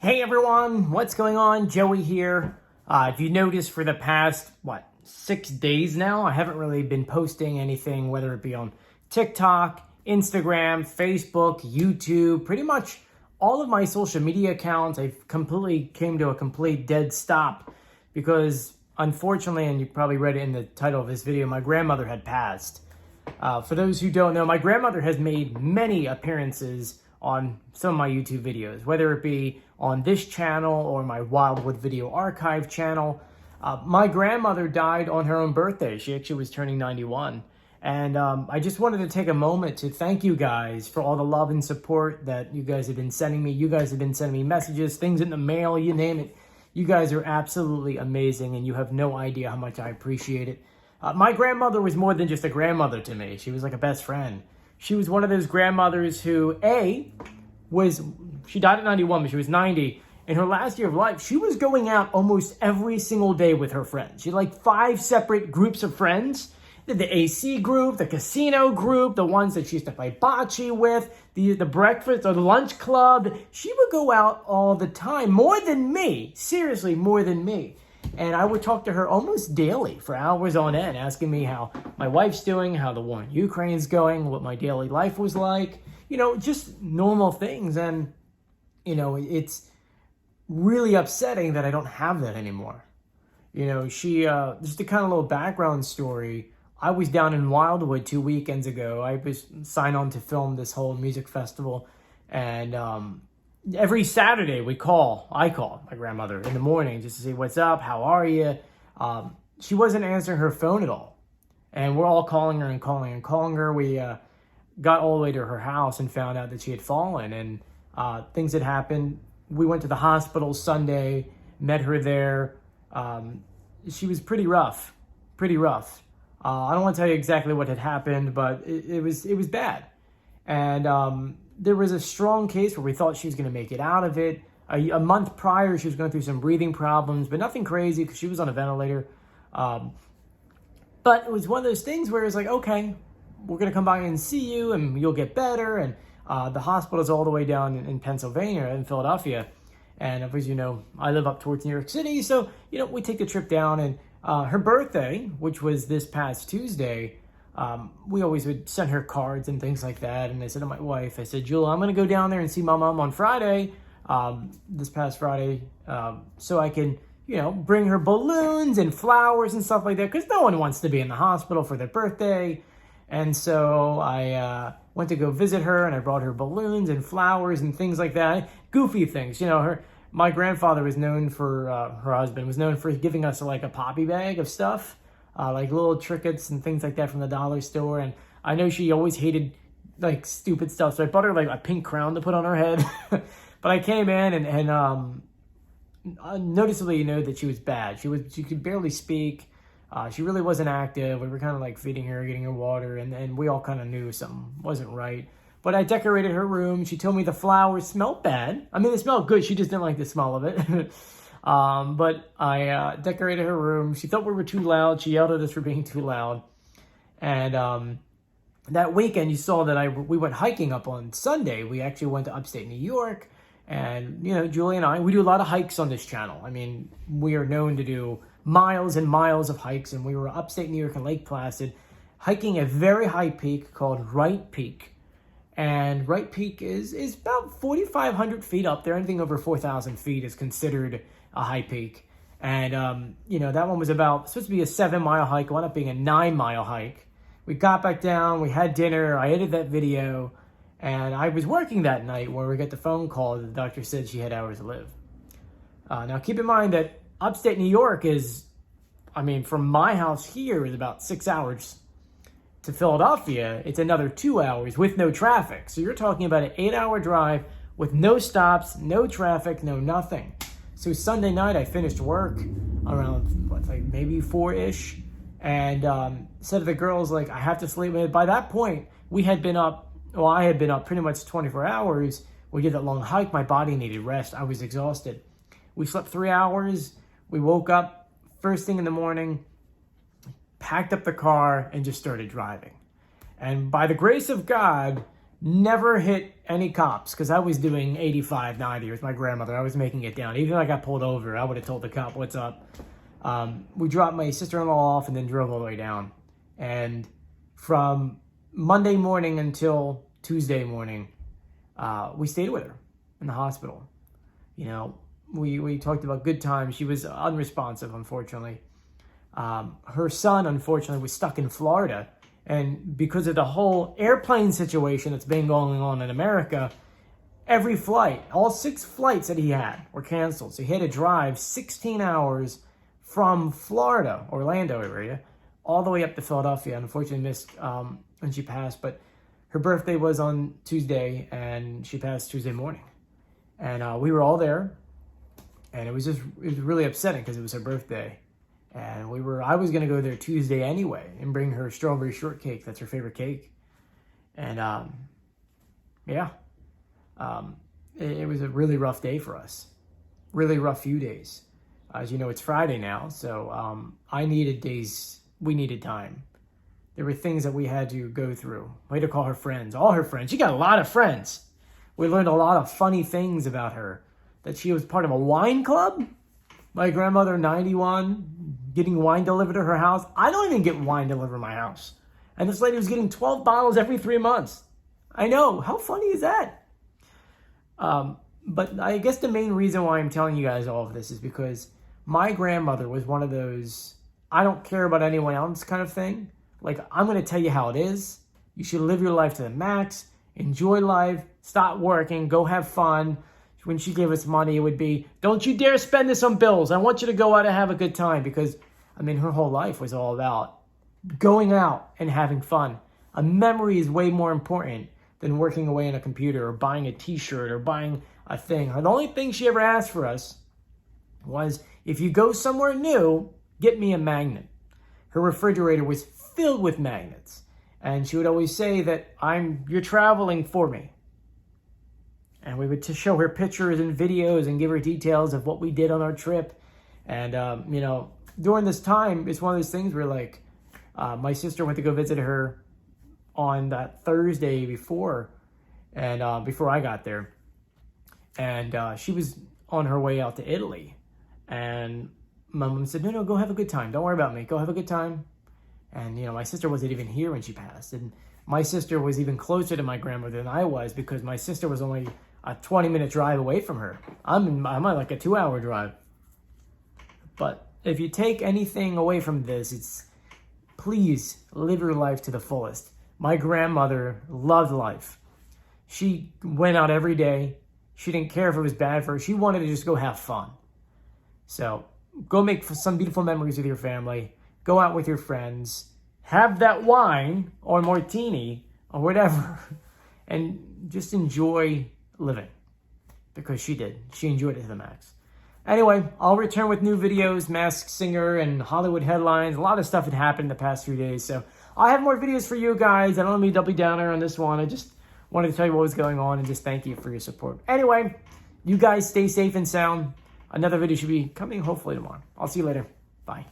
Hey everyone, what's going on? Joey here. If you noticed for the past, 6 days now, I haven't really been posting anything, whether it be on TikTok, Instagram, Facebook, YouTube, pretty much all of my social media accounts. I've completely came to a complete dead stop because unfortunately, and you probably read it in the title of this video, my grandmother had passed. For those who don't know, my grandmother has made many appearances on some of my YouTube videos, whether it be on this channel or my Wildwood Video Archive channel. My grandmother died on her own birthday. She actually was turning 91. And I just wanted to take a moment to thank you guys for all the love and support that you guys have been sending me. You guys have been sending me messages, things in the mail, you name it. You guys are absolutely amazing, and you have no idea how much I appreciate it. My grandmother was more than just a grandmother to me. She was like a best friend. She was one of those grandmothers who, she died at 91, but she was 90. In her last year of life, she was going out almost every single day with her friends. She had like 5 separate groups of friends. The AC group, the casino group, the ones that she used to play bocce with, the breakfast or the lunch club. She would go out all the time, more than me. Seriously, more than me. And I would talk to her almost daily for hours on end, asking me how my wife's doing, how the war in Ukraine's going, what my daily life was like, just normal things. And, it's really upsetting that I don't have that anymore. She, just a kind of little background story. I was down in Wildwood 2 weekends ago. I was signed on to film this whole music festival. And, every Saturday I call my grandmother in the morning just to say, what's up? How are you? She wasn't answering her phone at all. And we're all calling her and calling and calling her. We got all the way to her house and found out that she had fallen and things had happened. We went to the hospital Sunday, met her there. She was pretty rough. I don't want to tell you exactly what had happened, but it was bad. And there was a strong case where we thought she was going to make it out of it. A month prior, she was going through some breathing problems, but nothing crazy because she was on a ventilator. But it was one of those things where it was like, okay, we're going to come by and see you and you'll get better. And the hospital's all the way down in Pennsylvania, in Philadelphia. And as you know, I live up towards New York City. So, we take the trip down. And her birthday, which was this past Tuesday, we always would send her cards and things like that. And I said to my wife, Julia, I'm going to go down there and see my mom on Friday, this past Friday, so I can, bring her balloons and flowers and stuff like that, because no one wants to be in the hospital for their birthday. And so I went to go visit her, and I brought her balloons and flowers and things like that. Goofy things, my grandfather was known for, her husband was known for giving us like a poppy bag of stuff. Like little trinkets and things like that from the dollar store. And I know she always hated like stupid stuff. So I bought her like a pink crown to put on her head. But I came in and noticeably, that she was bad. She could barely speak. She really wasn't active. We were kind of like feeding her, getting her water. And we all kind of knew something wasn't right. But I decorated her room. She told me the flowers smelled bad. I mean, they smelled good. She just didn't like the smell of it. But I decorated her room. She thought we were too loud. She yelled at us for being too loud. And that weekend, you saw that we went hiking up on Sunday. We actually went to upstate New York. And, Julie and I, we do a lot of hikes on this channel. I mean, we are known to do miles and miles of hikes. And we were upstate New York in Lake Placid, hiking a very high peak called Wright Peak. And Wright Peak is about 4,500 feet up there. Anything over 4,000 feet is considered a high peak. And, that one was supposed to be a 7-mile hike. It wound up being a 9-mile hike. We got back down, we had dinner, I edited that video, and I was working that night where we got the phone call that the doctor said she had hours to live. Now keep in mind that upstate New York from my house here is about 6 hours. To Philadelphia, it's another 2 hours with no traffic. So you're talking about an 8-hour drive with no stops, no traffic, no nothing. So Sunday night, I finished work around maybe 4-ish, and said to the girls, I have to sleep. By that point, I had been up pretty much 24 hours. We did that long hike. My body needed rest. I was exhausted. We slept 3 hours. We woke up first thing in the morning, packed up the car, and just started driving. And by the grace of God, Never hit any cops because I was doing 85, 90 with my grandmother. I was making it down. Even if I got pulled over, I would have told the cop, what's up? We dropped my sister-in-law off and then drove all the way down. And from Monday morning until Tuesday morning, we stayed with her in the hospital. You know, we talked about good times. She was unresponsive, unfortunately. Her son, unfortunately, was stuck in Florida. And because of the whole airplane situation that's been going on in America, every flight, all 6 flights that he had were canceled. So he had to drive 16 hours from Florida, Orlando area, all the way up to Philadelphia. Unfortunately missed when she passed, but her birthday was on Tuesday and she passed Tuesday morning. And we were all there, and it was really upsetting because it was her birthday. And I was going to go there Tuesday anyway and bring her strawberry shortcake. That's her favorite cake. And it was a really rough day for us. Really rough few days. As you know, it's Friday now, so we needed time. There were things that we had to go through. We had to call her friends, all her friends. She got a lot of friends. We learned a lot of funny things about her. That she was part of a wine club. My grandmother, 91, getting wine delivered to her house. I don't even get wine delivered to my house. And this lady was getting 12 bottles every 3 months. I know. How funny is that? But I guess the main reason why I'm telling you guys all of this is because my grandmother was one of those, I don't care about anyone else kind of thing. Like, I'm going to tell you how it is. You should live your life to the max. Enjoy life. Stop working. Go have fun. When she gave us money, it would be, don't you dare spend this on bills. I want you to go out and have a good time. Because, I mean, her whole life was all about going out and having fun. A memory is way more important than working away on a computer or buying a t-shirt or buying a thing. The only thing she ever asked for us was, if you go somewhere new, get me a magnet. Her refrigerator was filled with magnets. And she would always say that you're traveling for me. And we would show her pictures and videos and give her details of what we did on our trip. And, during this time, it's one of those things where, like, my sister went to go visit her on that Thursday before, and before I got there. And she was on her way out to Italy. And my mom said, no, go have a good time. Don't worry about me. Go have a good time. And, my sister wasn't even here when she passed. And my sister was even closer to my grandmother than I was because my sister was only a 20-minute drive away from her. I'm on like a 2-hour drive. But if you take anything away from this, it's please live your life to the fullest. My grandmother loved life. She went out every day. She didn't care if it was bad for her. She wanted to just go have fun. So go make some beautiful memories with your family. Go out with your friends. Have that wine or martini or whatever. And just enjoy living. Because she did. She enjoyed it to the max. Anyway, I'll return with new videos, Masked Singer and Hollywood headlines. A lot of stuff had happened the past few days. So I'll have more videos for you guys. I don't want to be double downer on this one. I just wanted to tell you what was going on and just thank you for your support. Anyway, you guys stay safe and sound. Another video should be coming hopefully tomorrow. I'll see you later. Bye.